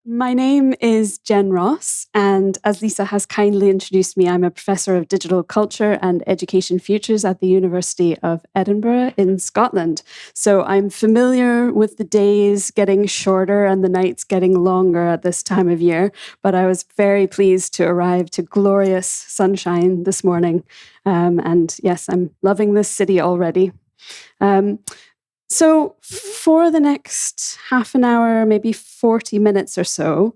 My name is Jen Ross, and as Lisa has kindly introduced me, I'm a professor of digital culture and education futures at the University of Edinburgh in Scotland. So I'm familiar with the days getting shorter and the nights getting longer at this time of year, but I was very pleased to arrive to glorious sunshine this morning. And yes, I'm loving this city already. So for the next half an hour, maybe 40 minutes or so,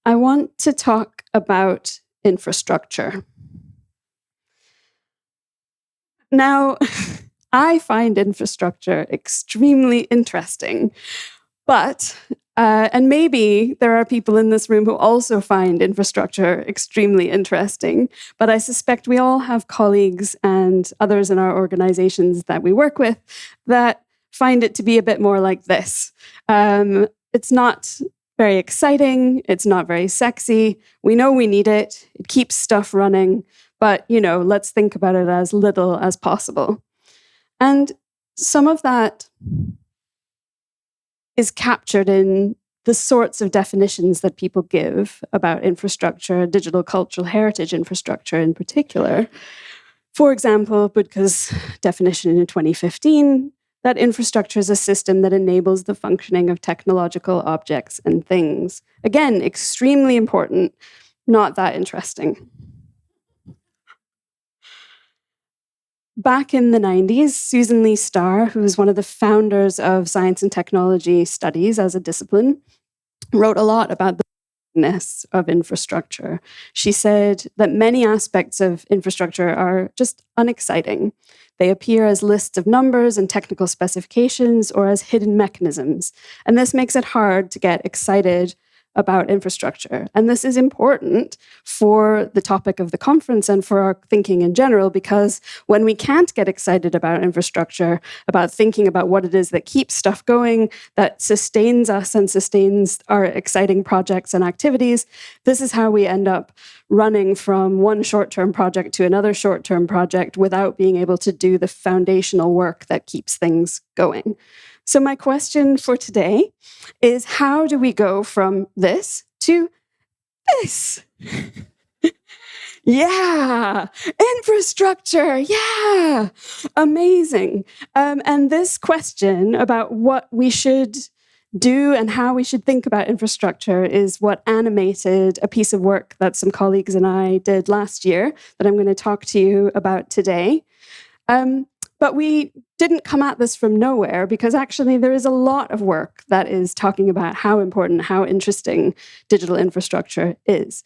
I want to talk about infrastructure. Now, I find infrastructure extremely interesting, but, and maybe there are people in this room who also find infrastructure extremely interesting, but I suspect we all have colleagues and others in our organizations that we work with that find it to be a bit more like this. It's not very exciting. It's not very sexy. We know we need it. It keeps stuff running. But, let's think about it as little as possible. And some of that is captured in the sorts of definitions that people give about infrastructure, digital cultural heritage infrastructure in particular. For example, Budka's definition in 2015, that infrastructure is a system that enables the functioning of technological objects and things. Again, extremely important, not that interesting. Back in the 90s, Susan Lee Starr, who was one of the founders of science and technology studies as a discipline, wrote a lot about the ness of infrastructure. She said that many aspects of infrastructure are just unexciting. They appear as lists of numbers and technical specifications or as hidden mechanisms. And this makes it hard to get excited about infrastructure. And this is important for the topic of the conference and for our thinking in general, because when we can't get excited about infrastructure, about thinking about what it is that keeps stuff going, that sustains us and sustains our exciting projects and activities, this is how we end up running from one short-term project to another short-term project without being able to do the foundational work that keeps things going. So my question for today is, how do we go from this to this? Yeah, infrastructure, yeah, amazing. And this question about what we should do and how we should think about infrastructure is what animated a piece of work that some colleagues and I did last year that I'm going to talk to you about today. But we didn't come at this from nowhere, because actually there is a lot of work that is talking about how important, how interesting digital infrastructure is.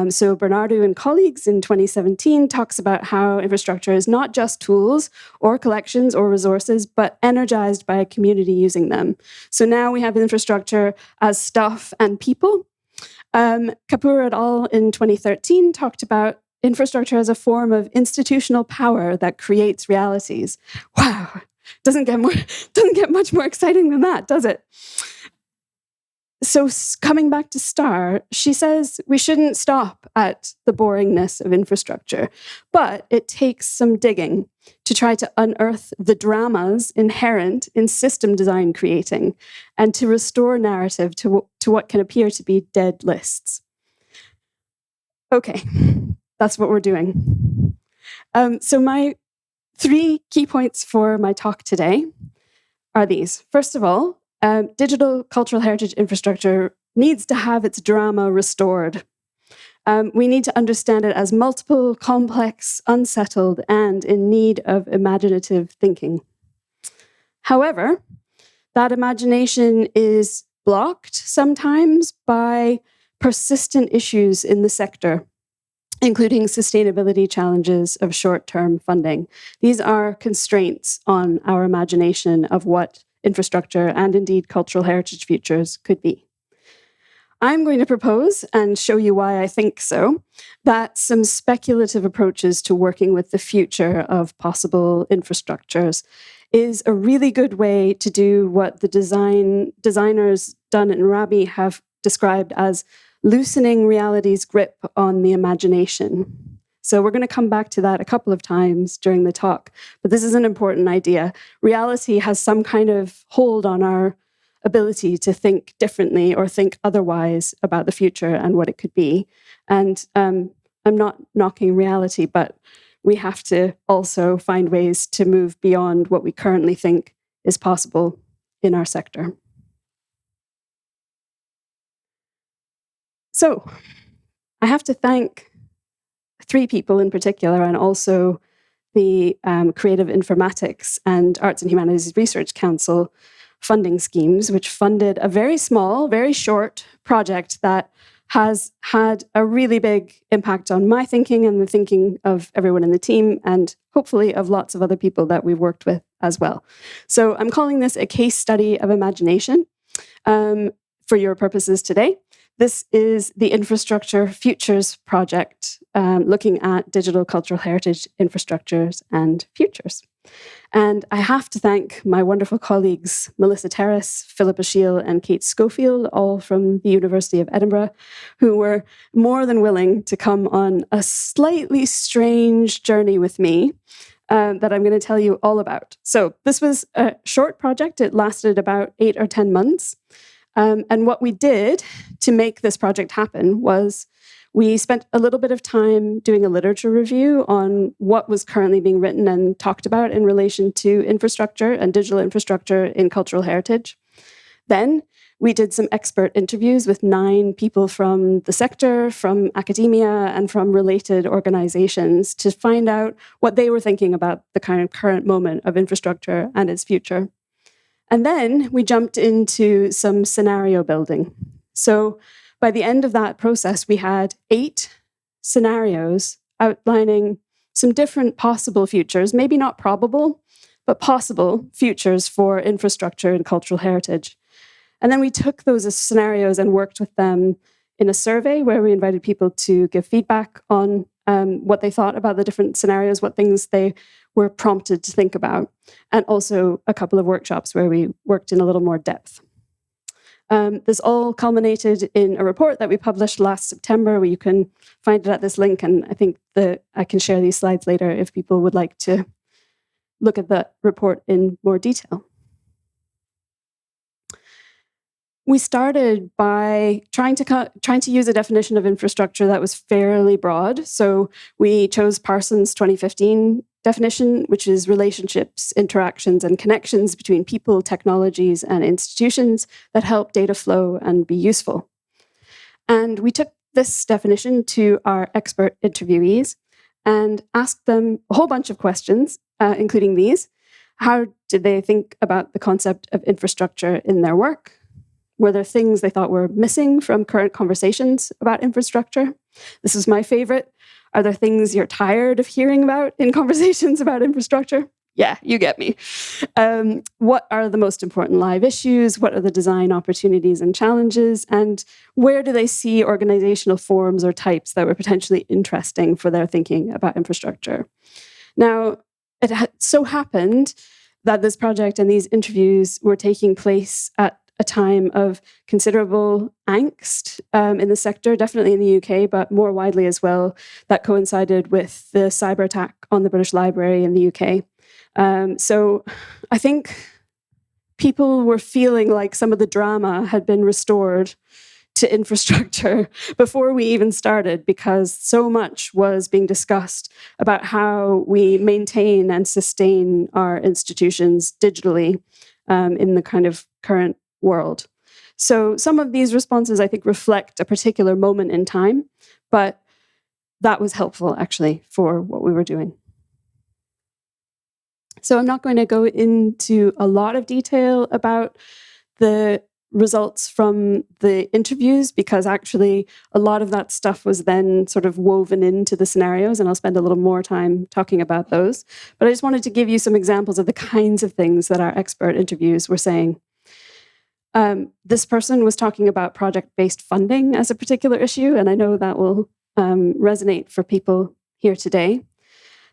So Bernardo and colleagues in 2017 talks about how infrastructure is not just tools or collections or resources, but energized by a community using them. So now we have infrastructure as stuff and people. Kapoor et al. In 2013 talked about infrastructure as a form of institutional power that creates realities. Wow, doesn't get much more exciting than that, does it? So coming back to Starr, she says we shouldn't stop at the boringness of infrastructure, but it takes some digging to try to unearth the dramas inherent in system design creating and to restore narrative to what can appear to be dead lists. Okay. That's what we're doing. So my 3 key points for my talk today are these. First of all, digital cultural heritage infrastructure needs to have its drama restored. We need to understand it as multiple, complex, unsettled, and in need of imaginative thinking. However, that imagination is blocked sometimes by persistent issues in the sector, including sustainability challenges of short-term funding. These are constraints on our imagination of what infrastructure and indeed cultural heritage futures could be. I'm going to propose, and show you why I think so, that some speculative approaches to working with the future of possible infrastructures is a really good way to do what the designers Dunn and Rabi have described as loosening reality's grip on the imagination. So we're going to come back to that a couple of times during the talk, but this is an important idea. Reality has some kind of hold on our ability to think differently or think otherwise about the future and what it could be. And I'm not knocking reality, but we have to also find ways to move beyond what we currently think is possible in our sector. So I have to thank 3 people in particular, and also the Creative Informatics and Arts and Humanities Research Council funding schemes, which funded a very small, very short project that has had a really big impact on my thinking and the thinking of everyone in the team, and hopefully of lots of other people that we've worked with as well. So I'm calling this a case study of imagination for your purposes today. This is the Infrastructure Futures project, looking at digital cultural heritage infrastructures and futures. And I have to thank my wonderful colleagues, Melissa Terrace, Philippa Shiel, and Kate Schofield, all from the University of Edinburgh, who were more than willing to come on a slightly strange journey with me that I'm going to tell you all about. So this was a short project. It lasted about 8 or 10 months. And what we did to make this project happen was we spent a little bit of time doing a literature review on what was currently being written and talked about in relation to infrastructure and digital infrastructure in cultural heritage. Then we did some expert interviews with 9 people from the sector, from academia, and from related organizations to find out what they were thinking about the kind of current moment of infrastructure and its future. And then we jumped into some scenario building. So by the end of that process, we had 8 scenarios outlining some different possible futures, maybe not probable, but possible futures for infrastructure and cultural heritage. And then we took those scenarios and worked with them in a survey where we invited people to give feedback on what they thought about the different scenarios, what things they were prompted to think about, and also a couple of workshops where we worked in a little more depth. This all culminated in a report that we published last September, where you can find it at this link, and I think that I can share these slides later if people would like to look at the report in more detail. We started by trying to use a definition of infrastructure that was fairly broad. So we chose Parsons' 2015 definition, which is relationships, interactions, and connections between people, technologies, and institutions that help data flow and be useful. And we took this definition to our expert interviewees and asked them a whole bunch of questions, including these. How did they think about the concept of infrastructure in their work? Were there things they thought were missing from current conversations about infrastructure? This is my favorite. Are there things you're tired of hearing about in conversations about infrastructure? Yeah, you get me. What are the most important live issues? What are the design opportunities and challenges? And where do they see organizational forms or types that were potentially interesting for their thinking about infrastructure? Now, it so happened that this project and these interviews were taking place at a time of considerable angst in the sector, definitely in the UK, but more widely as well. That coincided with the cyber attack on the British Library in the UK. So I think people were feeling like some of the drama had been restored to infrastructure before we even started, because so much was being discussed about how we maintain and sustain our institutions digitally in the kind of current world. So some of these responses, I think, reflect a particular moment in time, but that was helpful, actually, for what we were doing. So I'm not going to go into a lot of detail about the results from the interviews, because actually a lot of that stuff was then sort of woven into the scenarios, and I'll spend a little more time talking about those. But I just wanted to give you some examples of the kinds of things that our expert interviews were saying. This person was talking about project-based funding as a particular issue, and I know that will resonate for people here today.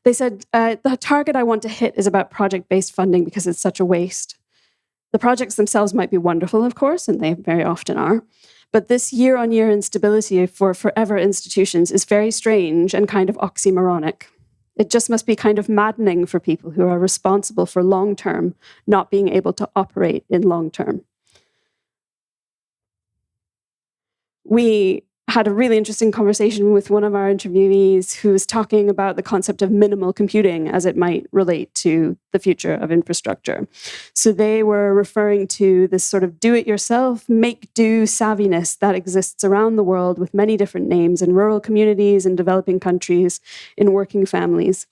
They said, the target I want to hit is about project-based funding because it's such a waste. The projects themselves might be wonderful, of course, and they very often are, but this year-on-year instability for forever institutions is very strange and kind of oxymoronic. It just must be kind of maddening for people who are responsible for long-term not being able to operate in long-term. we had a really interesting conversation with one of our interviewees who was talking about the concept of minimal computing as it might relate to the future of infrastructure. So they were referring to this sort of do-it-yourself, make-do savviness that exists around the world with many different names in rural communities, in developing countries, in working families.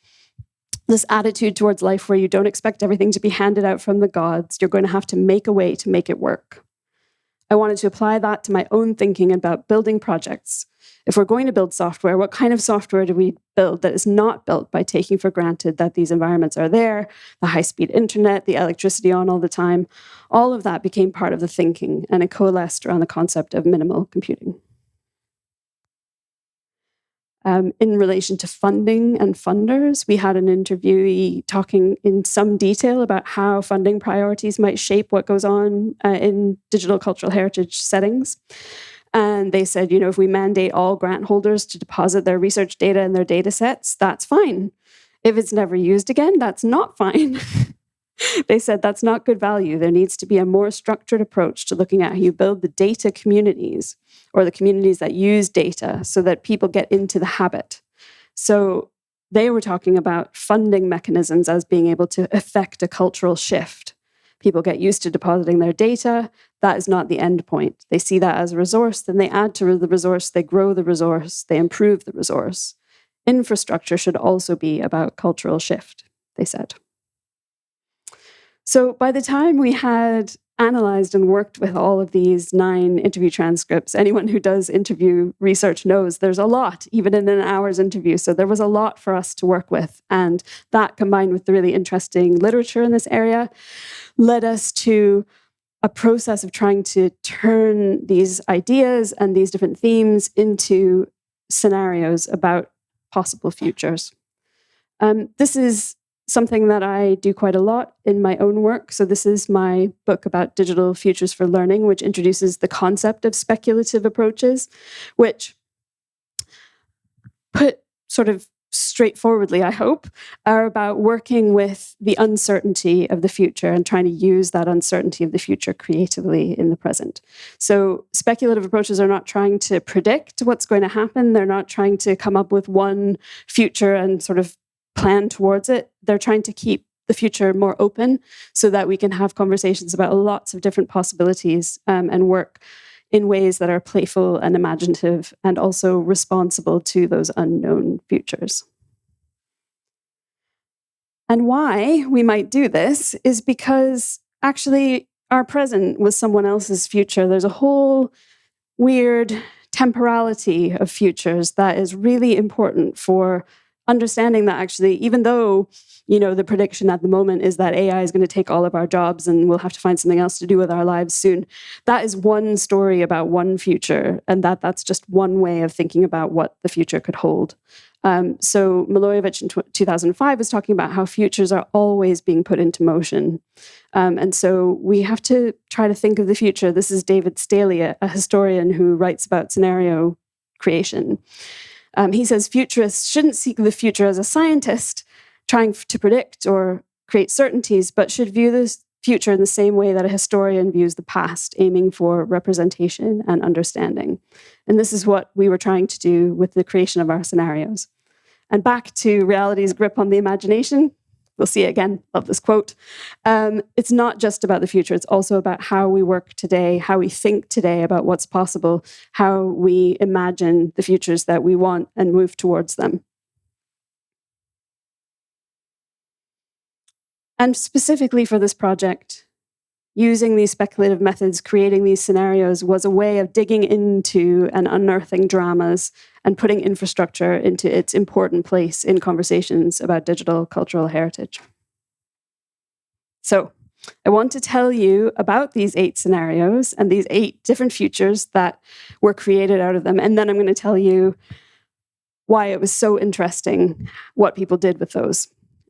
This attitude towards life where you don't expect everything to be handed out from the gods, you're going to have to make a way to make it work. I wanted to apply that to my own thinking about building projects. If we're going to build software, what kind of software do we build that is not built by taking for granted that these environments are there, the high-speed internet, the electricity on all the time? All of that became part of the thinking, and it coalesced around the concept of minimal computing. In relation to funding and funders, we had an interviewee talking in some detail about how funding priorities might shape what goes on in digital cultural heritage settings. And they said, if we mandate all grant holders to deposit their research data in their data sets, that's fine. If it's never used again, that's not fine. They said that's not good value. There needs to be a more structured approach to looking at how you build the data communities or the communities that use data so that people get into the habit. So they were talking about funding mechanisms as being able to affect a cultural shift. People get used to depositing their data. That is not the end point. They see that as a resource, then they add to the resource, they grow the resource, they improve the resource. Infrastructure should also be about cultural shift, they said. So by the time we had analyzed and worked with all of these 9 interview transcripts, anyone who does interview research knows there's a lot, even in an hour's interview. So there was a lot for us to work with. And that, combined with the really interesting literature in this area, led us to a process of trying to turn these ideas and these different themes into scenarios about possible futures. This is something that I do quite a lot in my own work. So this is my book about digital futures for learning, which introduces the concept of speculative approaches, which put sort of straightforwardly, I hope, are about working with the uncertainty of the future and trying to use that uncertainty of the future creatively in the present. So speculative approaches are not trying to predict what's going to happen. They're not trying to come up with one future and sort of plan towards it. They're trying to keep the future more open so that we can have conversations about lots of different possibilities and work in ways that are playful and imaginative and also responsible to those unknown futures. And why we might do this is because actually our present was someone else's future. There's a whole weird temporality of futures that is really important for understanding that actually, even though, the prediction at the moment is that AI is going to take all of our jobs and we'll have to find something else to do with our lives soon, that is one story about one future, and that's just one way of thinking about what the future could hold. So Milojevic in 2005 was talking about how futures are always being put into motion. And so we have to try to think of the future. This is David Staley, a historian who writes about scenario creation. He says futurists shouldn't seek the future as a scientist trying to predict or create certainties, but should view the future in the same way that a historian views the past, aiming for representation and understanding. And this is what we were trying to do with the creation of our scenarios. And back to reality's grip on the imagination. We'll see it again. Love this quote. It's not just about the future. It's also about how we work today, how we think today about what's possible, how we imagine the futures that we want and move towards them. And specifically for this project, using these speculative methods, creating these scenarios was a way of digging into and unearthing dramas and putting infrastructure into its important place in conversations about digital cultural heritage. So I want to tell you about these 8 scenarios and these 8 different futures that were created out of them. And then I'm going to tell you why it was so interesting what people did with those.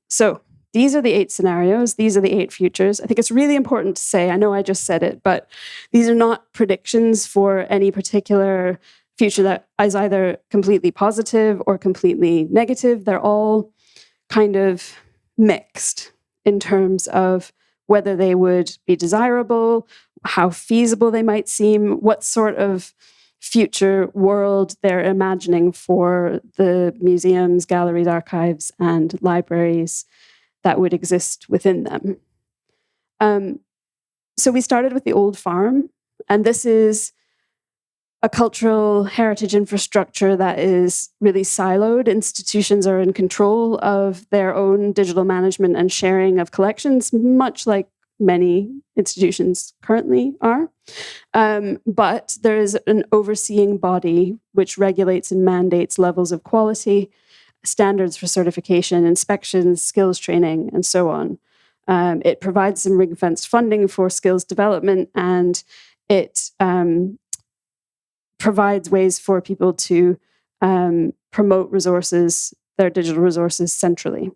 So these are the 8 scenarios. These are the 8 futures. I think it's really important to say, I know I just said it, but these are not predictions for any particular future that is either completely positive or completely negative. They're all kind of mixed in terms of whether they would be desirable, how feasible they might seem, what sort of future world they're imagining for the museums, galleries, archives, and libraries that would exist within them. So we started with the old farm, and this is a cultural heritage infrastructure that is really siloed. Institutions are in control of their own digital management and sharing of collections, much like many institutions currently are. But there is an overseeing body which regulates and mandates levels of quality, standards for certification, inspections, skills training, and so on. It provides some ring-fenced funding for skills development, and it provides ways for people to promote resources, their digital resources, centrally.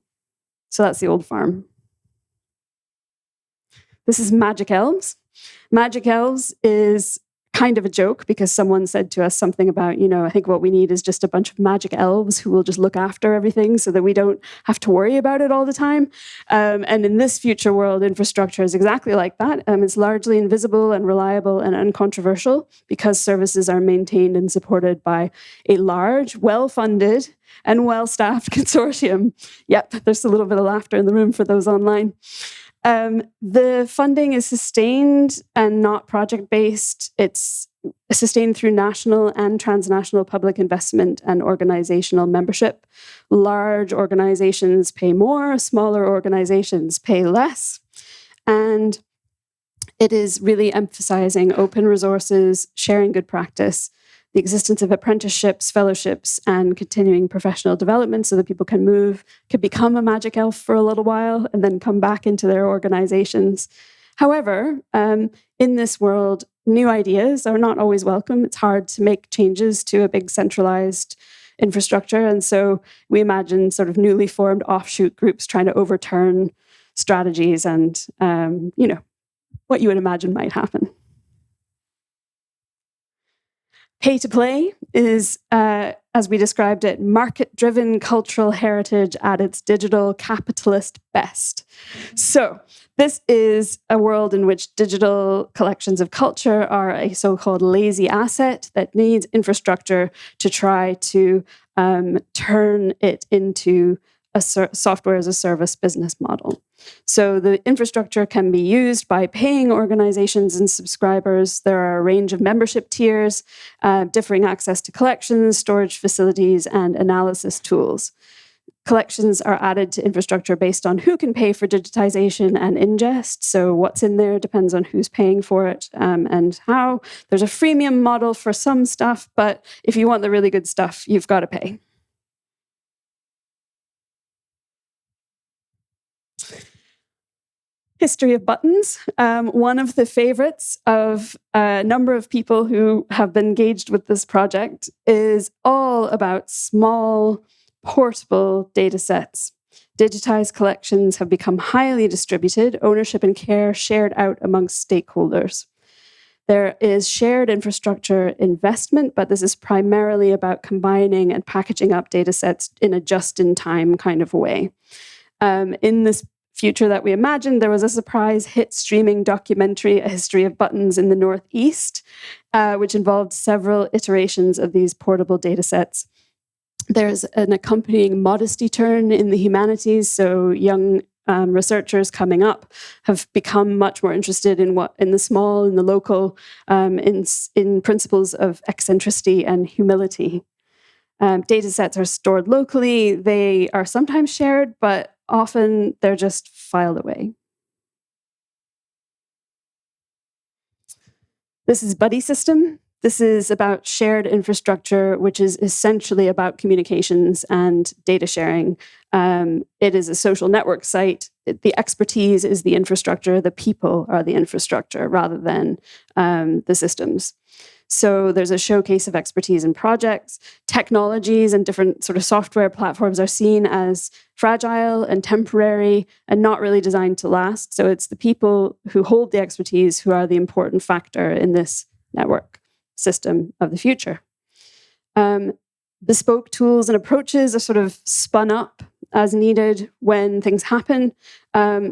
So that's the old farm. This is Magic Elves. Magic Elves is kind of a joke because someone said to us something about, I think what we need is just a bunch of magic elves who will just look after everything so that we don't have to worry about it all the time. And in this future world, infrastructure is exactly like that. It's largely invisible and reliable and uncontroversial because services are maintained and supported by a large, well-funded and well-staffed consortium. Yep, there's a little bit of laughter in the room for those online. The funding is sustained and not project-based. It's sustained through national and transnational public investment and organizational membership. Large organizations pay more, smaller organizations pay less. And it is really emphasizing open resources, sharing good practice, the existence of apprenticeships, fellowships, and continuing professional development so that people can become a magic elf for a little while and then come back into their organizations. However, in this world, new ideas are not always welcome. It's hard to make changes to a big centralized infrastructure. And so we imagine sort of newly formed offshoot groups trying to overturn strategies and, what you would imagine might happen. Pay to play is, as we described it, market-driven cultural heritage at its digital capitalist best. So this is a world in which digital collections of culture are a so-called lazy asset that needs infrastructure to try to turn it into a software as a service business model. So the infrastructure can be used by paying organizations and subscribers. There are a range of membership tiers, differing access to collections, storage facilities, and analysis tools. Collections are added to infrastructure based on who can pay for digitization and ingest. So what's in there depends on who's paying for it and how. There's a freemium model for some stuff, but if you want the really good stuff, you've got to pay. History of buttons. One of the favorites of a number of people who have been engaged with this project is all about small, portable data sets. Digitized collections have become highly distributed, ownership and care shared out amongst stakeholders. There is shared infrastructure investment, but this is primarily about combining and packaging up data sets in a just-in-time kind of way. In this future that we imagined, there was a surprise hit streaming documentary, A History of Buttons in the Northeast, which involved several iterations of these portable data sets. There's an accompanying modesty turn in the humanities, so young researchers coming up have become much more interested in the small, in the local, in principles of eccentricity and humility. Data sets are stored locally. They are sometimes shared, but often they're just filed away. This is Buddy System. This is about shared infrastructure, which is essentially about communications and data sharing. It is a social network site. The expertise is the infrastructure. The people are the infrastructure rather than the systems. So there's a showcase of expertise in projects. Technologies and different sort of software platforms are seen as fragile and temporary and not really designed to last. So it's the people who hold the expertise who are the important factor in this network system of the future. Bespoke tools and approaches are sort of spun up as needed when things happen.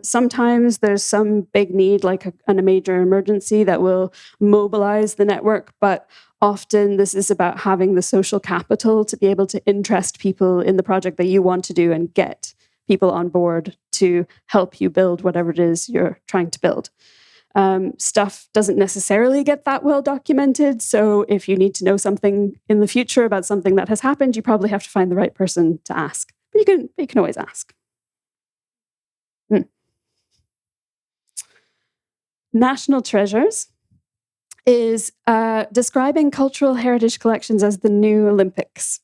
Sometimes there's some big need, like a major emergency, that will mobilize the network, but Often this is about having the social capital to be able to interest people in the project that you want to do and get people on board to help you build whatever it is you're trying to build. Stuff doesn't necessarily get that well documented. So if you need to know something in the future about something that has happened, you probably have to find the right person to ask. But you can always ask. National treasures is describing cultural heritage collections as the new Olympics.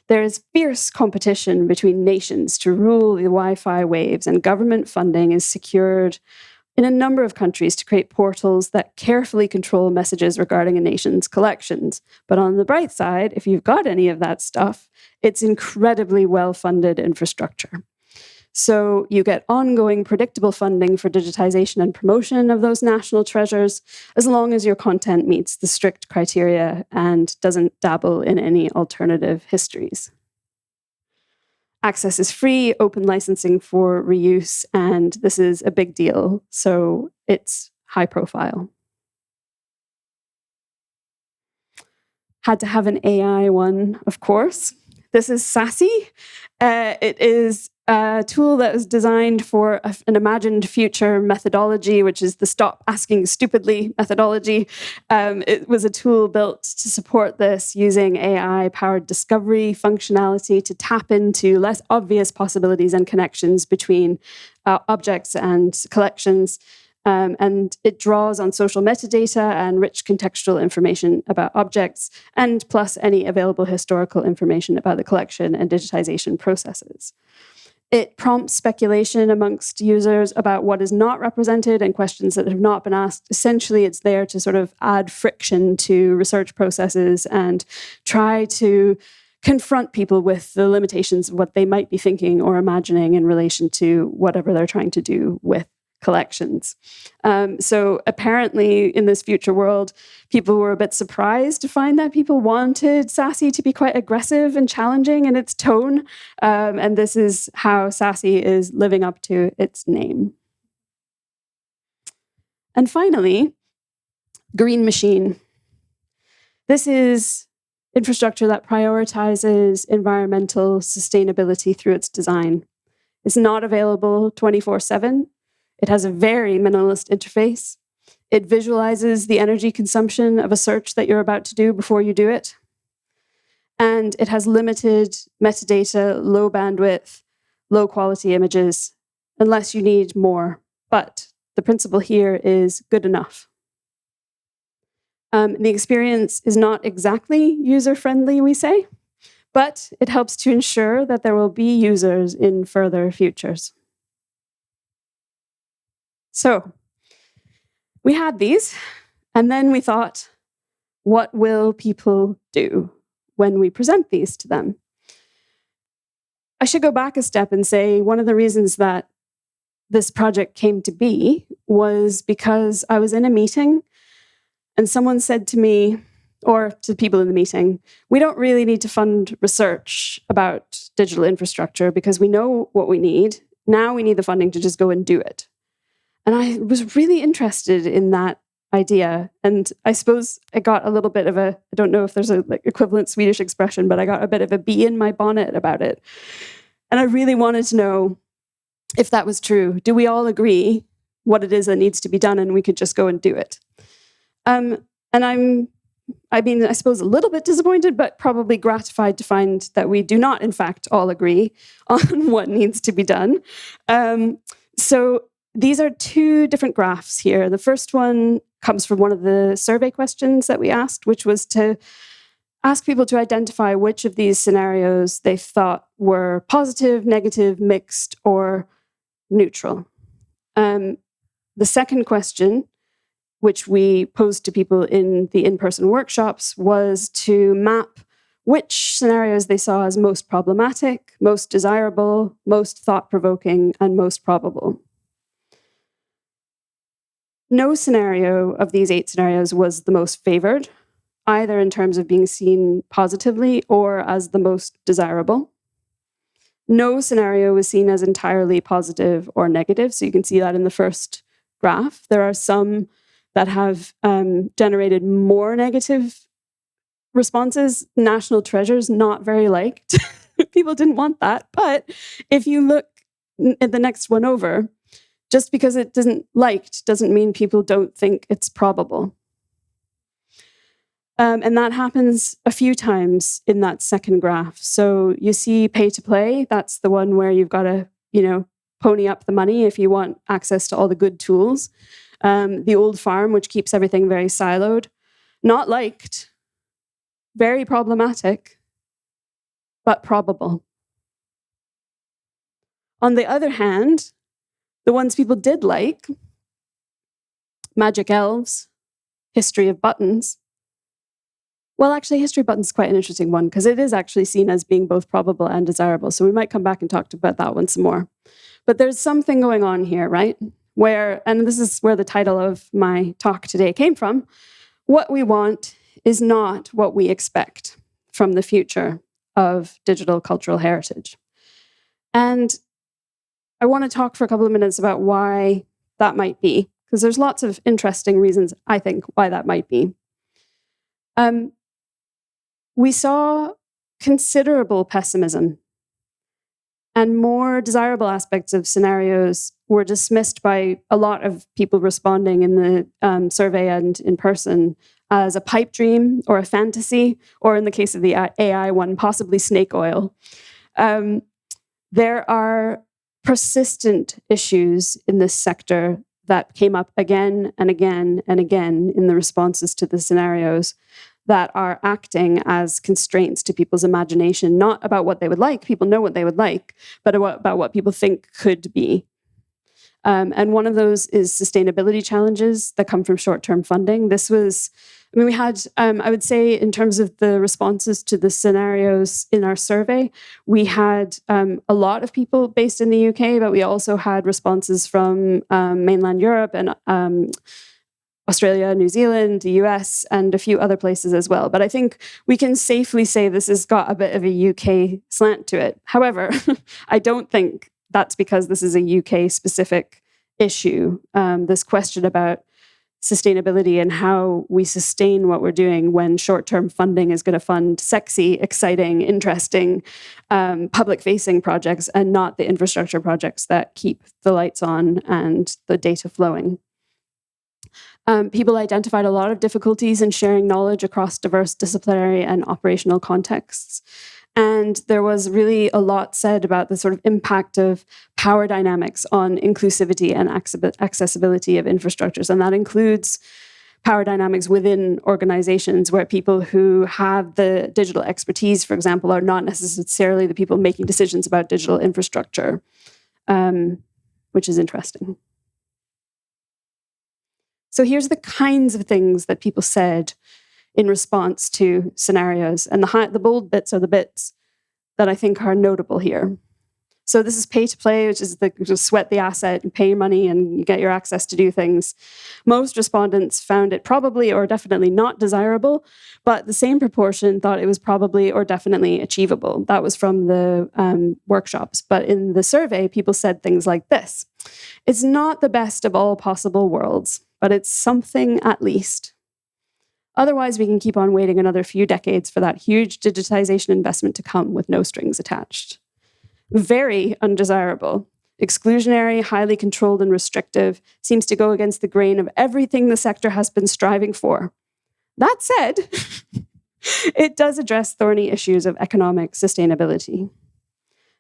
There is fierce competition between nations to rule the Wi-Fi waves, and government funding is secured in a number of countries to create portals that carefully control messages regarding a nation's collections. But on the bright side, if you've got any of that stuff, it's incredibly well-funded infrastructure. So you get ongoing, predictable funding for digitization and promotion of those national treasures, as long as your content meets the strict criteria and doesn't dabble in any alternative histories. Access is free, open licensing for reuse, and this is a big deal, so it's high profile. Had to have an AI one, of course. This is Sassy. It is a tool that was designed for an imagined future methodology, which is the stop asking stupidly methodology. It was a tool built to support this using AI-powered discovery functionality to tap into less obvious possibilities and connections between objects and collections. And it draws on social metadata and rich contextual information about objects, and plus any available historical information about the collection and digitization processes. It prompts speculation amongst users about what is not represented and questions that have not been asked. Essentially, it's there to sort of add friction to research processes and try to confront people with the limitations of what they might be thinking or imagining in relation to whatever they're trying to do with collections. So apparently in this future world, people were a bit surprised to find that people wanted Sassy to be quite aggressive and challenging in its tone. And this is how Sassy is living up to its name. And finally, Green Machine. This is infrastructure that prioritizes environmental sustainability through its design. It's not available 24/7. It has a very minimalist interface. It visualizes the energy consumption of a search that you're about to do before you do it. And it has limited metadata, low bandwidth, low quality images, unless you need more. But the principle here is good enough. The experience is not exactly user-friendly, we say, but it helps to ensure that there will be users in further futures. So we had these, and then we thought, what will people do when we present these to them? I should go back a step and say one of the reasons that this project came to be was because I was in a meeting and someone said to me, or to people in the meeting, we don't really need to fund research about digital infrastructure because we know what we need. Now we need the funding to just go and do it. And I was really interested in that idea. And I suppose I got a little bit of I don't know if there's a equivalent Swedish expression, but I got a bit of a bee in my bonnet about it. And I really wanted to know if that was true. Do we all agree what it is that needs to be done and we could just go and do it? And I suppose a little bit disappointed, but probably gratified to find that we do not, in fact, all agree on what needs to be done. So these are two different graphs here. The first one comes from one of the survey questions that we asked, which was to ask people to identify which of these scenarios they thought were positive, negative, mixed, or neutral. The second question, which we posed to people in the in-person workshops, was to map which scenarios they saw as most problematic, most desirable, most thought-provoking, and most probable. No scenario of these 8 scenarios was the most favored, either in terms of being seen positively or as the most desirable. No scenario was seen as entirely positive or negative, so you can see that in the first graph. There are some that have generated more negative responses, national treasures, not very liked. People didn't want that. But if you look at the next one over, just because it isn't liked doesn't mean people don't think it's probable. And that happens a few times in that second graph. So you see pay to play. That's the one where you've got to, pony up the money if you want access to all the good tools. The old farm, which keeps everything very siloed. Not liked. Very problematic. But probable. On the other hand, the ones people did like, magic elves, history of buttons. Well, actually, history of buttons is quite an interesting one because it is actually seen as being both probable and desirable. So we might come back and talk about that one some more. But there's something going on here, right? And this is where the title of my talk today came from, what we want is not what we expect from the future of digital cultural heritage. And I want to talk for a couple of minutes about why that might be, because there's lots of interesting reasons, I think, why that might be. We saw considerable pessimism, and more desirable aspects of scenarios were dismissed by a lot of people responding in the survey and in person as a pipe dream or a fantasy, or in the case of the AI one, possibly snake oil. There are persistent issues in this sector that came up again and again and again in the responses to the scenarios that are acting as constraints to people's imagination, not about what they would like, people know what they would like, but about what people think could be. And one of those is sustainability challenges that come from short-term funding. We had, I would say, in terms of the responses to the scenarios in our survey, we had a lot of people based in the UK, but we also had responses from mainland Europe and Australia, New Zealand, the US, and a few other places as well. But I think we can safely say this has got a bit of a UK slant to it. However, I don't think that's because this is a UK-specific issue. This question about sustainability and how we sustain what we're doing when short-term funding is going to fund sexy, exciting, interesting, public-facing projects and not the infrastructure projects that keep the lights on and the data flowing. People identified a lot of difficulties in sharing knowledge across diverse disciplinary and operational contexts. And there was really a lot said about the sort of impact of power dynamics on inclusivity and accessibility of infrastructures. And that includes power dynamics within organizations where people who have the digital expertise, for example, are not necessarily the people making decisions about digital infrastructure, which is interesting. So here's the kinds of things that people said in response to scenarios. And the bold bits are the bits that I think are notable here. So this is pay to play, which is just sweat the asset and pay money and you get your access to do things. Most respondents found it probably or definitely not desirable, but the same proportion thought it was probably or definitely achievable. That was from the workshops. But in the survey, people said things like this. It's not the best of all possible worlds, but it's something at least. Otherwise, we can keep on waiting another few decades for that huge digitization investment to come with no strings attached. Very undesirable, exclusionary, highly controlled and restrictive, seems to go against the grain of everything the sector has been striving for. That said, it does address thorny issues of economic sustainability.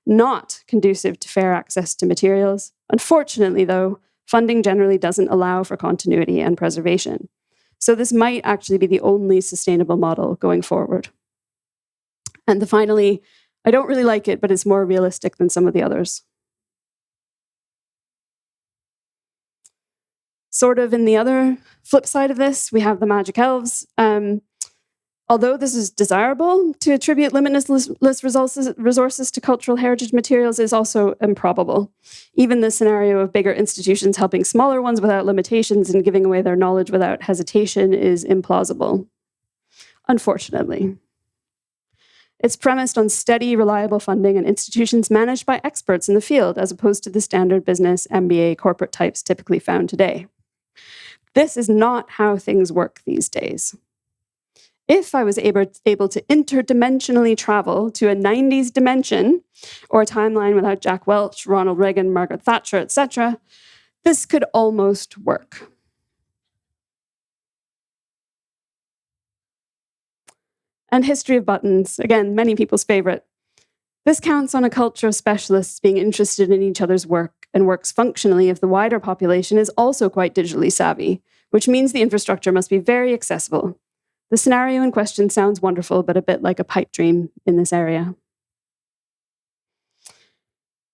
Not conducive to fair access to materials. Unfortunately, though, funding generally doesn't allow for continuity and preservation. So this might actually be the only sustainable model going forward. And finally, I don't really like it, but it's more realistic than some of the others. Sort of in the other flip side of this, we have the magic elves. Although this is desirable, to attribute limitless resources to cultural heritage materials is also improbable. Even the scenario of bigger institutions helping smaller ones without limitations and giving away their knowledge without hesitation is implausible, unfortunately. It's premised on steady, reliable funding and institutions managed by experts in the field, as opposed to the standard business, MBA, corporate types typically found today. This is not how things work these days. if I was able to interdimensionally travel to a 90s dimension or a timeline without Jack Welch, Ronald Reagan, Margaret Thatcher, etc., this could almost work. And history of buttons, again, many people's favorite. This counts on a culture of specialists being interested in each other's work and works functionally if the wider population is also quite digitally savvy, which means the infrastructure must be very accessible. The scenario in question sounds wonderful, but a bit like a pipe dream in this area.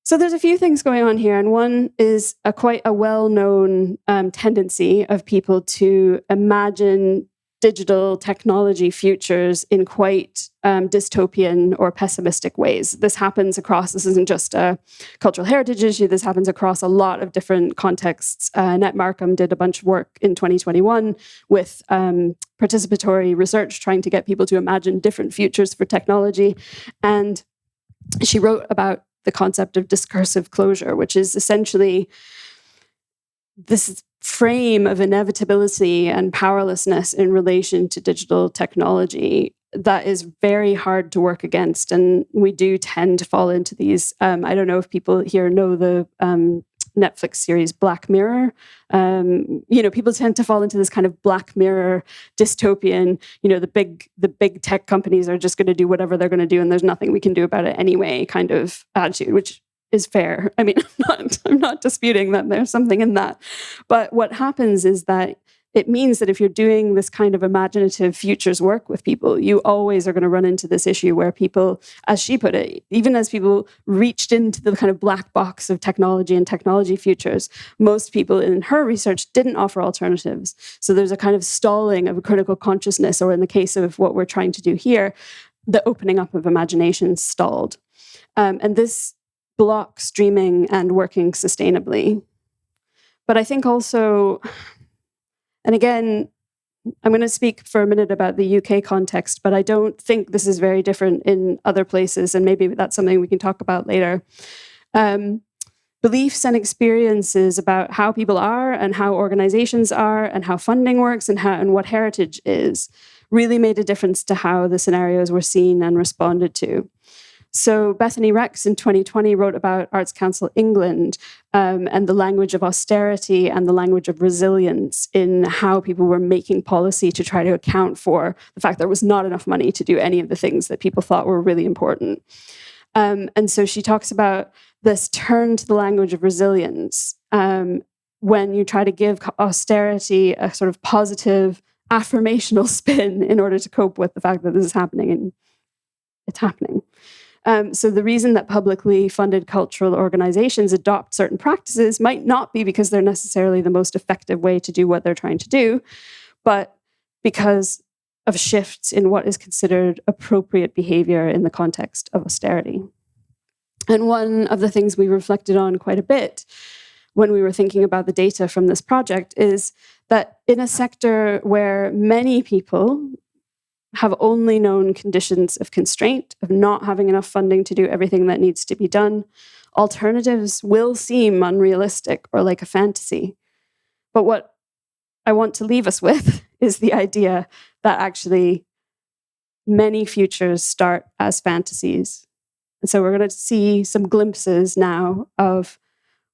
So there's a few things going on here, and one is quite a well-known tendency of people to imagine digital technology futures in quite dystopian or pessimistic ways. This isn't just a cultural heritage issue, this happens across a lot of different contexts. Annette Markham did a bunch of work in 2021 with participatory research trying to get people to imagine different futures for technology. And she wrote about the concept of discursive closure, which is essentially this frame of inevitability and powerlessness in relation to digital technology that is very hard to work against. And we do tend to fall into these, I don't know if people here know the Netflix series Black Mirror. People tend to fall into this kind of Black Mirror dystopian, the big tech companies are just going to do whatever they're going to do and there's nothing we can do about it anyway kind of attitude, which is fair. I mean, I'm not disputing that there's something in that. But what happens is that it means that if you're doing this kind of imaginative futures work with people, you always are going to run into this issue where people, as she put it, even as people reached into the kind of black box of technology and technology futures, most people in her research didn't offer alternatives. So there's a kind of stalling of a critical consciousness, or in the case of what we're trying to do here, the opening up of imagination stalled. And this blocks dreaming and working sustainably. But I think also, and again, I'm going to speak for a minute about the UK context, but I don't think this is very different in other places, and maybe that's something we can talk about later. Beliefs and experiences about how people are and how organizations are and how funding works and what heritage is really made a difference to how the scenarios were seen and responded to. So Bethany Rex in 2020 wrote about Arts Council England and the language of austerity and the language of resilience in how people were making policy to try to account for the fact there was not enough money to do any of the things that people thought were really important. And so she talks about this turn to the language of resilience when you try to give austerity a sort of positive affirmational spin in order to cope with the fact that this is happening, and it's happening. So the reason that publicly funded cultural organizations adopt certain practices might not be because they're necessarily the most effective way to do what they're trying to do, but because of shifts in what is considered appropriate behavior in the context of austerity. And one of the things we reflected on quite a bit when we were thinking about the data from this project is that in a sector where many people have only known conditions of constraint, of not having enough funding to do everything that needs to be done, alternatives will seem unrealistic or like a fantasy. But what I want to leave us with is the idea that actually many futures start as fantasies. And so we're going to see some glimpses now of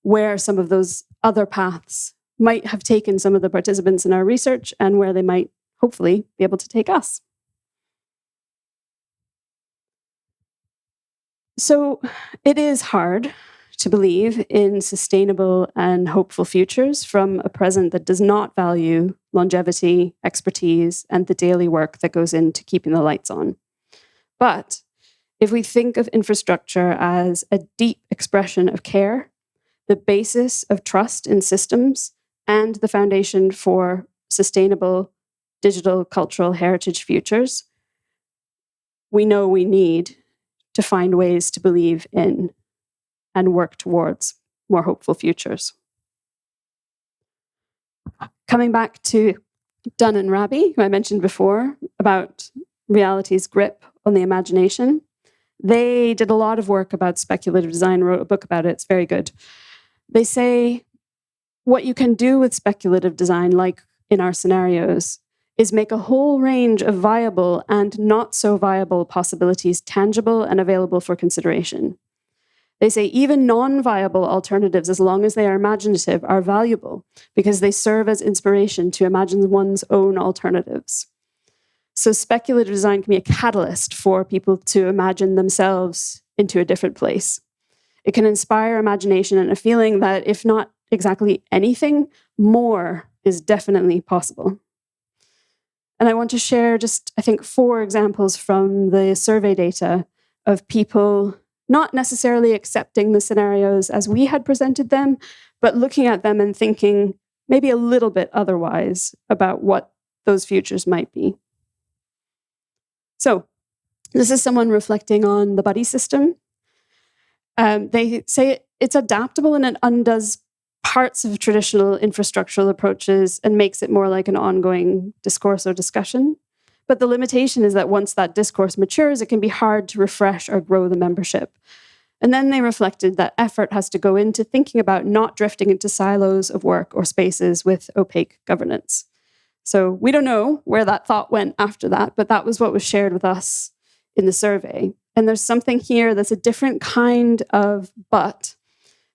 where some of those other paths might have taken some of the participants in our research and where they might hopefully be able to take us. So it is hard to believe in sustainable and hopeful futures from a present that does not value longevity, expertise, and the daily work that goes into keeping the lights on. But if we think of infrastructure as a deep expression of care, the basis of trust in systems, and the foundation for sustainable digital cultural heritage futures, we know we need to find ways to believe in and work towards more hopeful futures. Coming back to Dunn and Raby, who I mentioned before, about reality's grip on the imagination, they did a lot of work about speculative design, wrote a book about it, it's very good. They say what you can do with speculative design, like in our scenarios, is make a whole range of viable and not so viable possibilities tangible and available for consideration. They say even non-viable alternatives, as long as they are imaginative, are valuable because they serve as inspiration to imagine one's own alternatives. So speculative design can be a catalyst for people to imagine themselves into a different place. It can inspire imagination and a feeling that, if not exactly anything, more is definitely possible. And I want to share just, I think, 4 examples from the survey data of people not necessarily accepting the scenarios as we had presented them, but looking at them and thinking maybe a little bit otherwise about what those futures might be. So this is someone reflecting on the buddy system. They say it's adaptable and it undoes parts of traditional infrastructural approaches and makes it more like an ongoing discourse or discussion. But the limitation is that once that discourse matures, it can be hard to refresh or grow the membership. And then they reflected that effort has to go into thinking about not drifting into silos of work or spaces with opaque governance. So we don't know where that thought went after that, but that was what was shared with us in the survey. And there's something here that's a different kind of but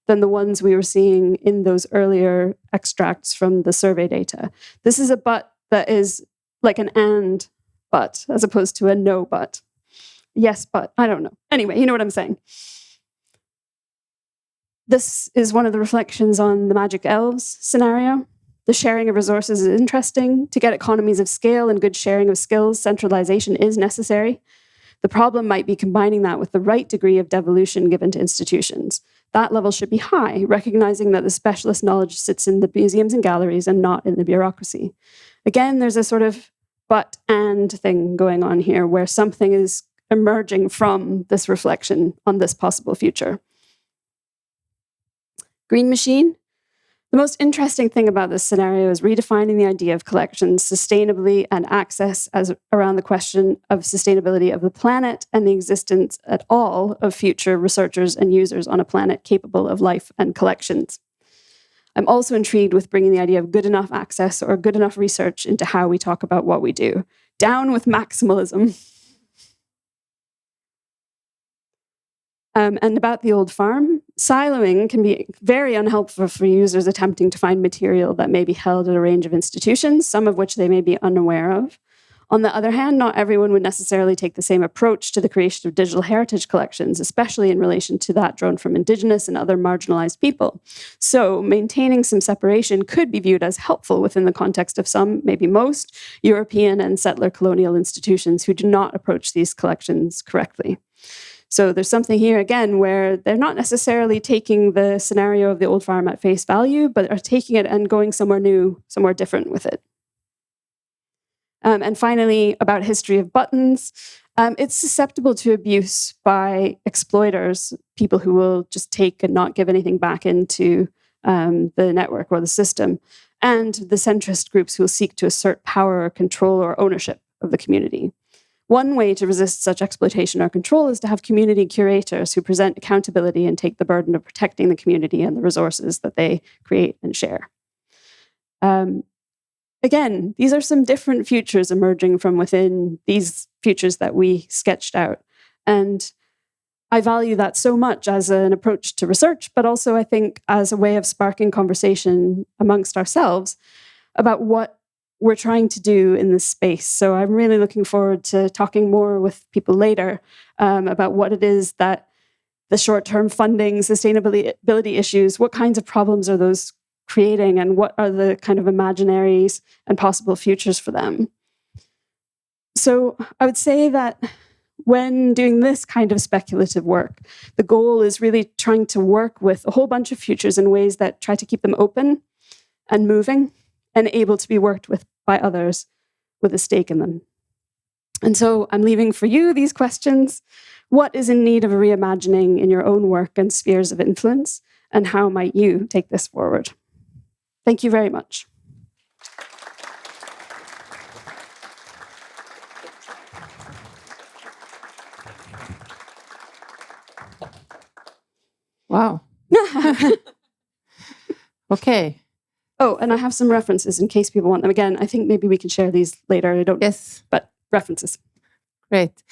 than the ones we were seeing in those earlier extracts from the survey data. This is a but that is like an and but, as opposed to a no but. Yes, but, I don't know. Anyway, you know what I'm saying. This is one of the reflections on the Magic Elves scenario. The sharing of resources is interesting. To get economies of scale and good sharing of skills, centralization is necessary. The problem might be combining that with the right degree of devolution given to institutions. That level should be high, recognizing that the specialist knowledge sits in the museums and galleries and not in the bureaucracy. Again, there's a sort of but and thing going on here where something is emerging from this reflection on this possible future. Green machine. The most interesting thing about this scenario is redefining the idea of collections sustainably and access as around the question of sustainability of the planet and the existence at all of future researchers and users on a planet capable of life and collections. I'm also intrigued with bringing the idea of good enough access or good enough research into how we talk about what we do. Down with maximalism. And about the old farm, siloing can be very unhelpful for users attempting to find material that may be held at a range of institutions, some of which they may be unaware of. On the other hand, not everyone would necessarily take the same approach to the creation of digital heritage collections, especially in relation to that drawn from Indigenous and other marginalized people. So maintaining some separation could be viewed as helpful within the context of some, maybe most, European and settler colonial institutions who do not approach these collections correctly. So there's something here, again, where they're not necessarily taking the scenario of the old farm at face value, but are taking it and going somewhere new, somewhere different with it. And finally, about history of buttons, it's susceptible to abuse by exploiters, people who will just take and not give anything back into the network or the system, and the centrist groups who will seek to assert power or control or ownership of the community. One way to resist such exploitation or control is to have community curators who present accountability and take the burden of protecting the community and the resources that they create and share. Again, these are some different futures emerging from within these futures that we sketched out. And I value that so much as an approach to research, but also I think as a way of sparking conversation amongst ourselves about what we're trying to do in this space. So I'm really looking forward to talking more with people later about what it is that the short-term funding, sustainability issues, what kinds of problems are those creating, and what are the kind of imaginaries and possible futures for them. So I would say that when doing this kind of speculative work, the goal is really trying to work with a whole bunch of futures in ways that try to keep them open and moving and able to be worked with by others with a stake in them. And so I'm leaving for you these questions. What is in need of a reimagining in your own work and spheres of influence? And how might you take this forward? Thank you very much. Wow. Okay. Oh, and I have some references in case people want them. Again, I think maybe we can share these later. I don't. Yes. But references. Great.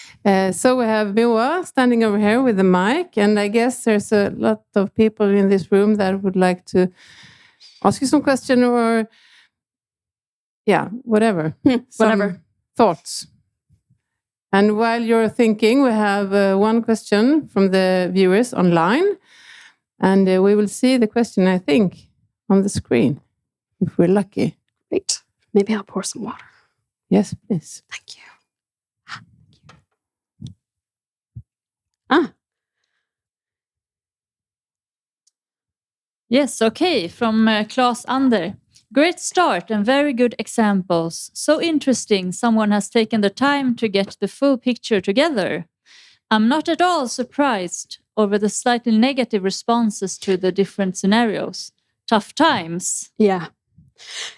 So we have Moa standing over here with the mic, and I guess there's a lot of people in this room that would like to ask you some question or, whatever. Whatever. Some thoughts. And while you're thinking, we have one question from the viewers online, and we will see the question, I think, on the screen, if we're lucky. Great. Maybe I'll pour some water. Yes, please. Thank you. Yes, okay, from Claes Ander. Great start and very good examples. So interesting someone has taken the time to get the full picture together. I'm not at all surprised over the slightly negative responses to the different scenarios. Tough times.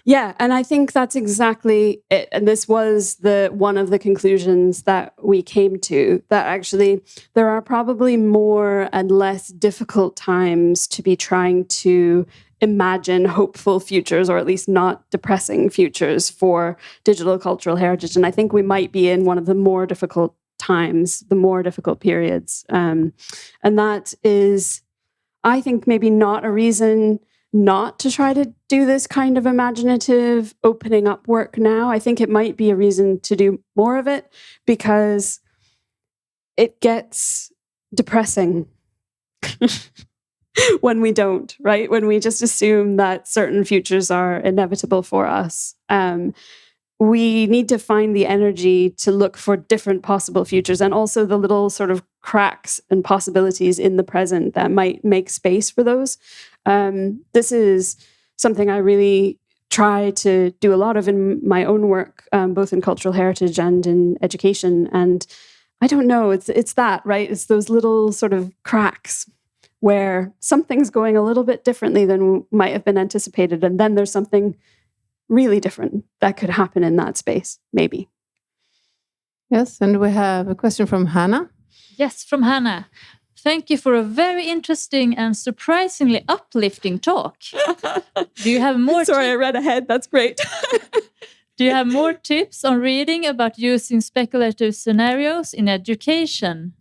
Yeah, and I think that's exactly it. And this was one of the conclusions that we came to, that actually there are probably more and less difficult times to be trying to imagine hopeful futures, or at least not depressing futures for digital cultural heritage. And I think we might be in one of the more difficult times, the more difficult periods. And that is, I think, maybe not a reason not to try to do this kind of imaginative opening up work now. I think it might be a reason to do more of it, because it gets depressing when we don't, right? When we just assume that certain futures are inevitable for us. We need to find the energy to look for different possible futures, and also the little sort of cracks and possibilities in the present that might make space for those. This is something I really try to do a lot of in my own work, both in cultural heritage and in education. And I don't know, it's that, right? It's those little sort of cracks where something's going a little bit differently than might have been anticipated. And then there's something really different that could happen in that space, maybe. Yes, and we have a question from Hannah. Yes, from Hannah. Thank you for a very interesting and surprisingly uplifting talk. Do you have more? Sorry, I read ahead. That's great. Do you have more tips on reading about using speculative scenarios in education?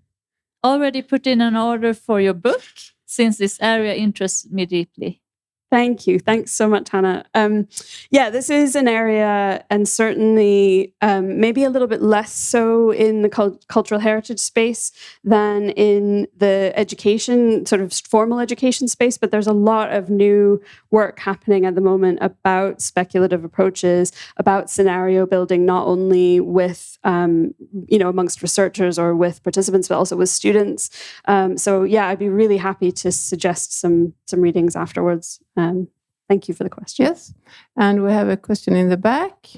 Already put in an order for your book, since this area interests me deeply. Thank you. Thanks so much, Hannah. This is an area, and certainly maybe a little bit less so in the cultural heritage space than in the education, sort of formal education space, but there's a lot of new work happening at the moment about speculative approaches, about scenario building, not only with, amongst researchers or with participants, but also with students. I'd be really happy to suggest some readings afterwards. Thank you for the question. Yes, and we have a question in the back.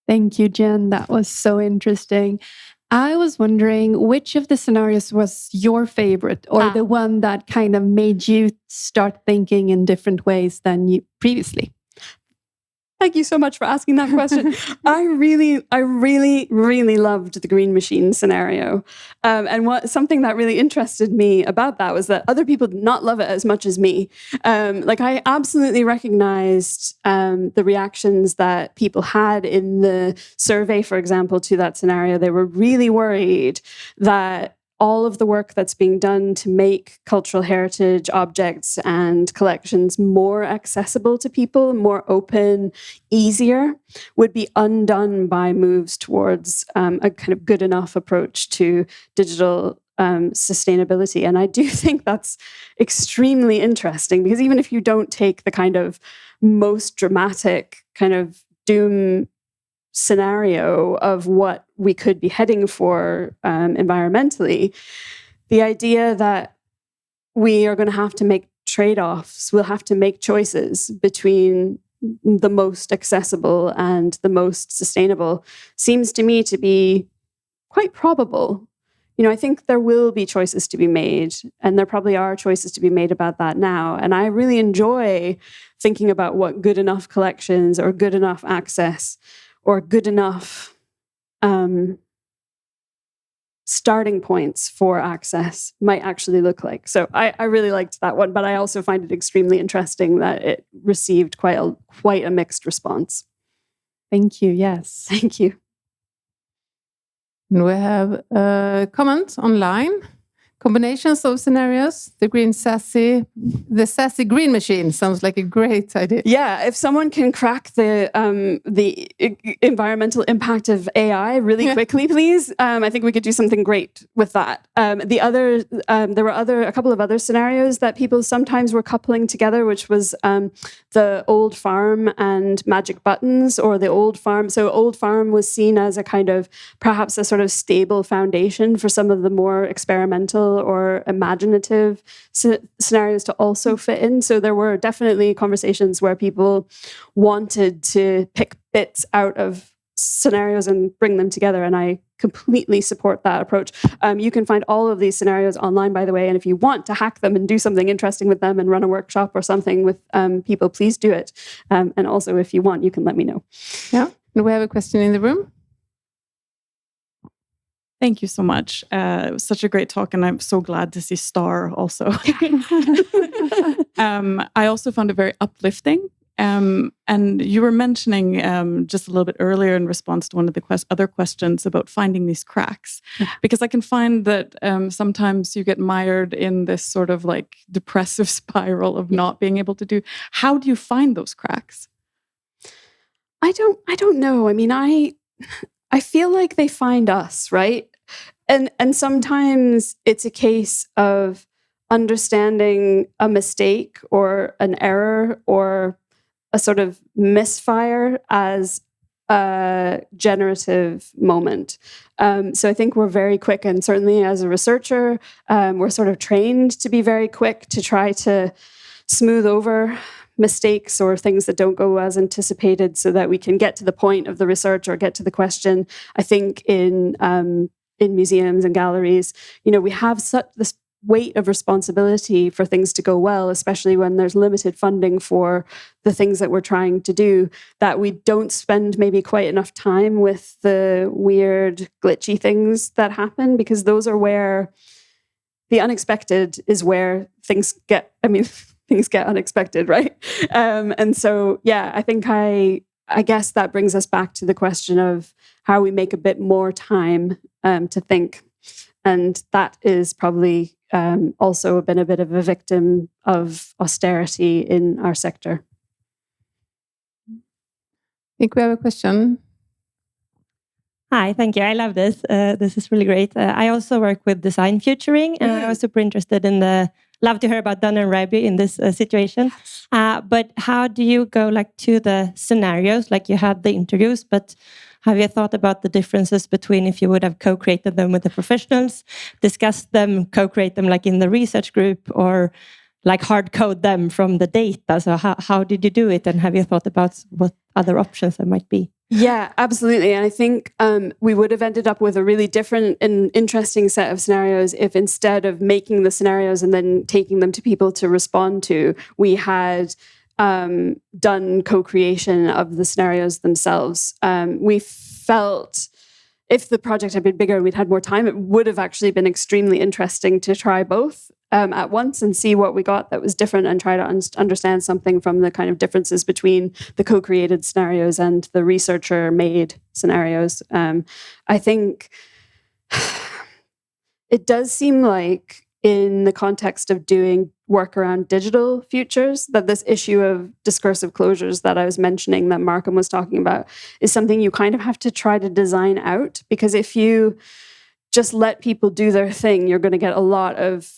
Thank you, Jen. That was so interesting. I was wondering which of the scenarios was your favorite, or the one that kind of made you start thinking in different ways than you previously? Thank you so much for asking that question. I really, really loved the green machine scenario. And something that really interested me about that was that other people did not love it as much as me. I absolutely recognized the reactions that people had in the survey, for example, to that scenario. They were really worried that all of the work that's being done to make cultural heritage objects and collections more accessible to people, more open, easier, would be undone by moves towards a kind of good enough approach to digital sustainability. And I do think that's extremely interesting, because even if you don't take the kind of most dramatic kind of doom scenario of what we could be heading for environmentally, the idea that we are going to have to make trade-offs, we'll have to make choices between the most accessible and the most sustainable, seems to me to be quite probable. I think there will be choices to be made, and there probably are choices to be made about that now. And I really enjoy thinking about what good enough collections or good enough access or good enough starting points for access might actually look like. So I really liked that one, but I also find it extremely interesting that it received quite a mixed response. Thank you. Yes. Thank you. And we have a comment online. Combinations of scenarios, the sassy green machine sounds like a great idea. Yeah, if someone can crack the environmental impact of AI really quickly, please, I think we could do something great with that. There were a couple of other scenarios that people sometimes were coupling together, which was the old farm and magic buttons, or the old farm. So old farm was seen as a kind of perhaps a sort of stable foundation for some of the more experimental or imaginative scenarios to also fit in. So there were definitely conversations where people wanted to pick bits out of scenarios and bring them together, and I completely support that approach. You can find all of these scenarios online, by the way, and if you want to hack them and do something interesting with them and run a workshop or something with people, please do it. And also, if you want, you can let me know. Yeah, and we have a question in the room. Thank you so much. It was such a great talk, and I'm so glad to see Star also. I also found it very uplifting. And you were mentioning just a little bit earlier in response to one of the other questions about finding these cracks. Because I can find that sometimes you get mired in this sort of like depressive spiral of not being able to do. How do you find those cracks? I don't know. I mean, I feel like they find us, right? And sometimes it's a case of understanding a mistake or an error or a sort of misfire as a generative moment. So I think we're very quick, and certainly as a researcher, we're sort of trained to be very quick to try to smooth over mistakes or things that don't go as anticipated so that we can get to the point of the research or get to the question. I think in museums and galleries, we have such this weight of responsibility for things to go well, especially when there's limited funding for the things that we're trying to do, that we don't spend maybe quite enough time with the weird, glitchy things that happen, because those are where the unexpected is where things get unexpected, right? And so, yeah, I think I guess that brings us back to the question of how we make a bit more time to think. And that is probably also been a bit of a victim of austerity in our sector. I think we have a question. Hi, thank you. I love this. This is really great. I also work with design futuring, and I was super interested in love to hear about Dun and Bradstreet in this situation. But how do you go to the scenarios? Like you had the interviews, but have you thought about the differences between if you would have co-created them with the professionals, discussed them, co-create them in the research group, or hard code them from the data? So how did you do it? And have you thought about what other options there might be? Yeah, absolutely. And I think we would have ended up with a really different and interesting set of scenarios if instead of making the scenarios and then taking them to people to respond to, we had done co-creation of the scenarios themselves. We felt if the project had been bigger and we'd had more time, it would have actually been extremely interesting to try both at once and see what we got that was different and try to understand something from the kind of differences between the co-created scenarios and the researcher-made scenarios. I think it does seem like in the context of doing work around digital futures, that this issue of discursive closures that I was mentioning, that Markham was talking about, is something you kind of have to try to design out, because if you just let people do their thing, you're going to get a lot of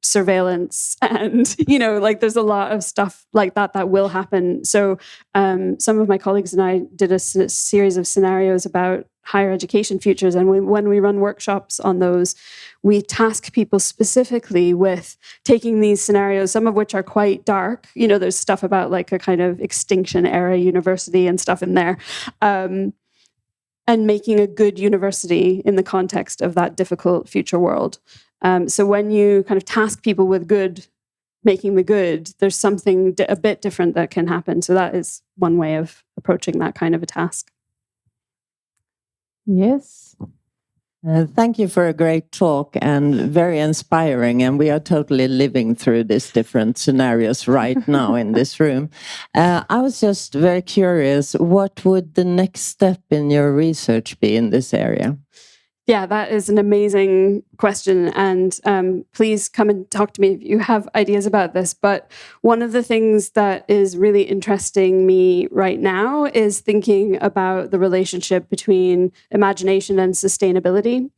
surveillance and, there's a lot of stuff like that will happen. So some of my colleagues and I did a series of scenarios about higher education futures. And when we run workshops on those, we task people specifically with taking these scenarios, some of which are quite dark. There's stuff about a kind of extinction era university and stuff in there. And making a good university in the context of that difficult future world. So when you kind of task people with making the good, there's something a bit different that can happen. So that is one way of approaching that kind of a task. Yes. Thank you for a great talk and very inspiring. And we are totally living through these different scenarios right now in this room. I was just very curious, what would the next step in your research be in this area? Yeah, that is an amazing question. And please come and talk to me if you have ideas about this. But one of the things that is really interesting me right now is thinking about the relationship between imagination and sustainability.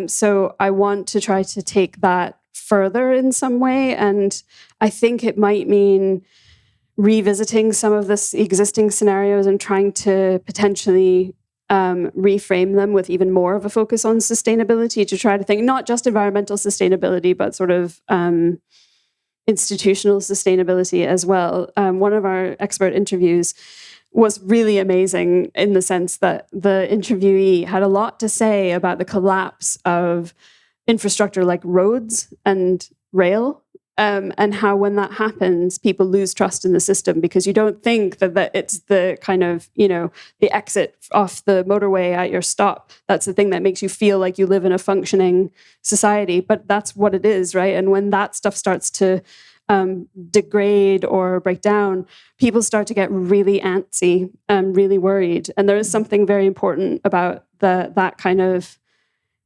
So I want to try to take that further in some way. And I think it might mean revisiting some of the existing scenarios and trying to potentially reframe them with even more of a focus on sustainability, to try to think not just environmental sustainability, but sort of institutional sustainability as well. One of our expert interviews was really amazing in the sense that the interviewee had a lot to say about the collapse of infrastructure like roads and rail. And how when that happens, people lose trust in the system, because you don't think that it's the kind of, the exit off the motorway at your stop. That's the thing that makes you feel like you live in a functioning society. But that's what it is, right? And when that stuff starts to degrade or break down, people start to get really antsy and really worried. And there is something very important about that kind of,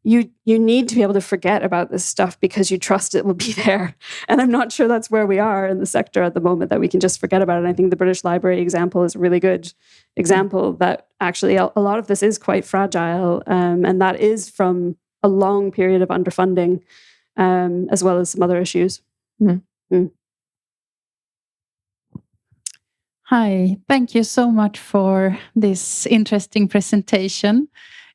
you need to be able to forget about this stuff because you trust it will be there. And I'm not sure that's where we are in the sector at the moment, that we can just forget about it. And I think the British Library example is a really good example that actually a lot of this is quite fragile. And that is from a long period of underfunding, as well as some other issues. Hi, thank you so much for this interesting presentation.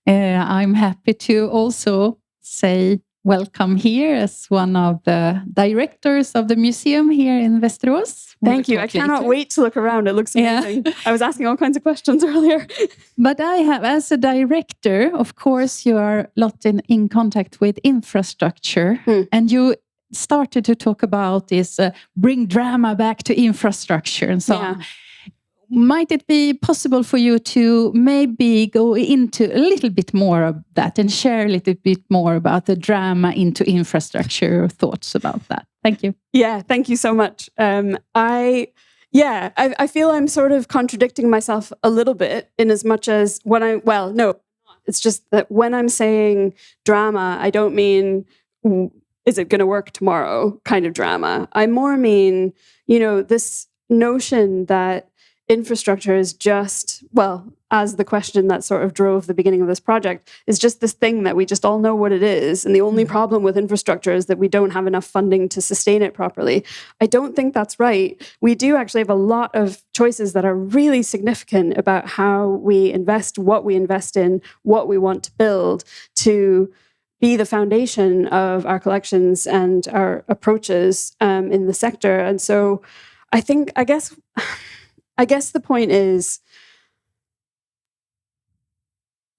I'm happy to also say welcome here as one of the directors of the museum here in Västerås. Thank you. I cannot wait to look around. It looks amazing. Yeah. I was asking all kinds of questions earlier. But I have, as a director, of course, you are a lot in contact with infrastructure. And you started to talk about this, bring drama back to infrastructure and so on. Might it be possible for you to maybe go into a little bit more of that and share a little bit more about the drama into infrastructure, thoughts about that? Thank you. Yeah, thank you so much. I feel I'm sort of contradicting myself a little bit in as much as it's just that when I'm saying drama, I don't mean, is it going to work tomorrow kind of drama. I more mean, this notion that infrastructure is just, as the question that sort of drove the beginning of this project, is just this thing that we just all know what it is. And the only problem with infrastructure is that we don't have enough funding to sustain it properly. I don't think that's right. We do actually have a lot of choices that are really significant about how we invest, what we invest in, what we want to build to be the foundation of our collections and our approaches in the sector. And so I guess the point is,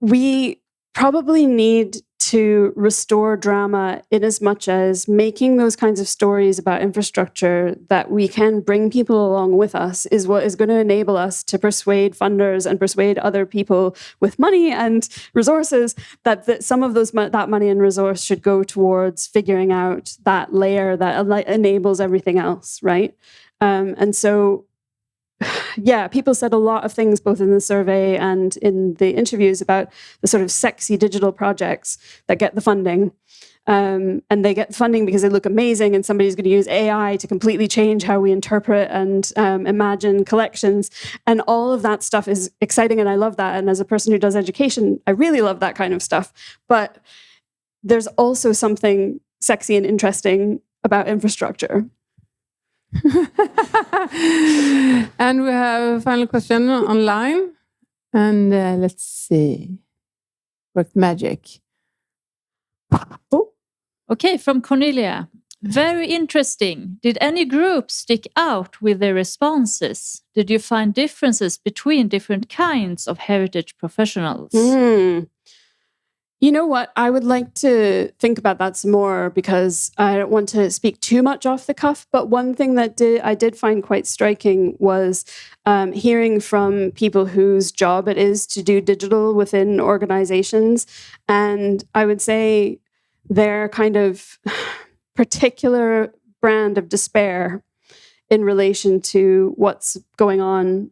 we probably need to restore drama in as much as making those kinds of stories about infrastructure that we can bring people along with us is what is going to enable us to persuade funders and persuade other people with money and resources that some of that money and resource should go towards figuring out that layer that enables everything else, right? And so people said a lot of things, both in the survey and in the interviews, about the sort of sexy digital projects that get the funding. And they get funding because they look amazing, and somebody's going to use AI to completely change how we interpret and imagine collections. And all of that stuff is exciting, and I love that. And as a person who does education, I really love that kind of stuff. But there's also something sexy and interesting about infrastructure. And we have a final question online. And let's see. Worked magic. Oh. Okay, from Cornelia. Very interesting. Did any groups stick out with their responses? Did you find differences between different kinds of heritage professionals? You know what? I would like to think about that some more because I don't want to speak too much off the cuff. But one thing that I did find quite striking was hearing from people whose job it is to do digital within organizations. And I would say their kind of particular brand of despair in relation to what's going on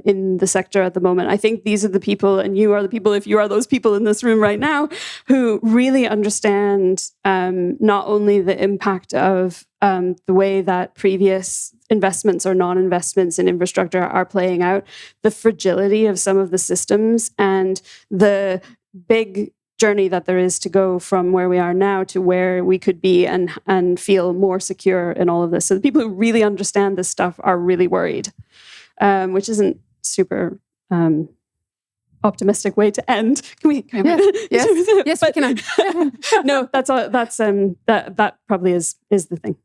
in the sector at the moment. I think these are the people, and you are the people, if you are those people in this room right now, who really understand not only the impact of the way that previous investments or non-investments in infrastructure are playing out, the fragility of some of the systems, and the big journey that there is to go from where we are now to where we could be and feel more secure in all of this. So the people who really understand this stuff are really worried, which isn't super optimistic way to end. Can we yes, we can. No, that's all. That probably is the thing.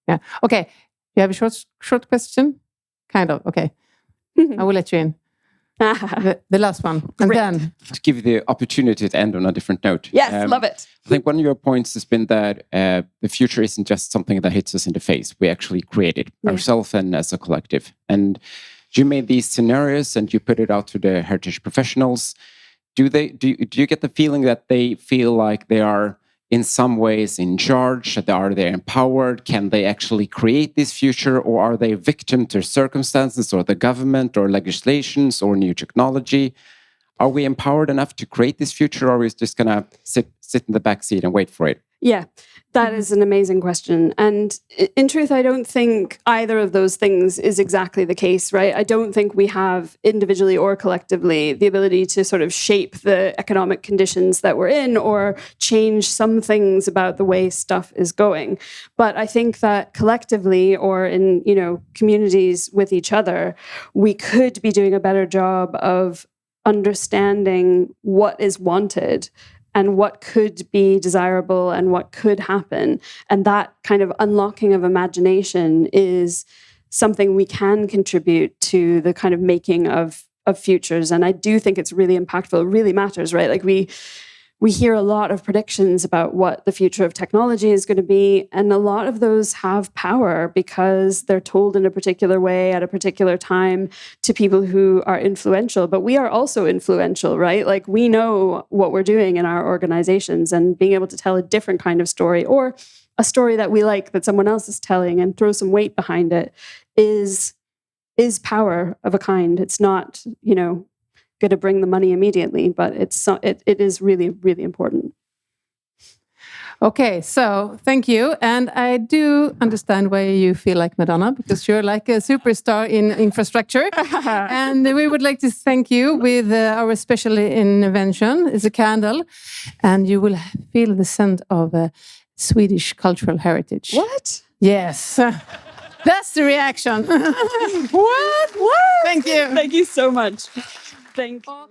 Yeah. Okay. You have a short question? Kind of. Okay. I will let you in. The last one. And Great. then To give you the opportunity to end on a different note. Yes, love it. I think one of your points has been that the future isn't just something that hits us in the face. We actually create it ourselves and as a collective. And you made these scenarios and you put it out to the heritage professionals. Do you get the feeling that they feel like they are in some ways in charge? Are they empowered? Can they actually create this future, or are they victim to circumstances or the government or legislations or new technology? Are we empowered enough to create this future, or are we just going to sit in the back seat and wait for it? Yeah, that is an amazing question. And in truth, I don't think either of those things is exactly the case, right? I don't think we have individually or collectively the ability to sort of shape the economic conditions that we're in or change some things about the way stuff is going. But I think that collectively or in, communities with each other, we could be doing a better job of understanding what is wanted and what could be desirable and what could happen. And that kind of unlocking of imagination is something we can contribute to the kind of making of futures. And I do think it's really impactful. It really matters, right? Like we hear a lot of predictions about what the future of technology is going to be. And a lot of those have power because they're told in a particular way at a particular time to people who are influential. But we are also influential, right? Like we know what we're doing in our organizations, and being able to tell a different kind of story or a story that we like that someone else is telling and throw some weight behind it is power of a kind. It's not, going to bring the money immediately, but it is really, really important. Okay, so thank you. And I do understand why you feel like Madonna, because you're like a superstar in infrastructure. And we would like to thank you with our special invention. It's a candle, and you will feel the scent of Swedish cultural heritage. What? Yes. That's the reaction. What? Thank you. Thank you so much. Thank you.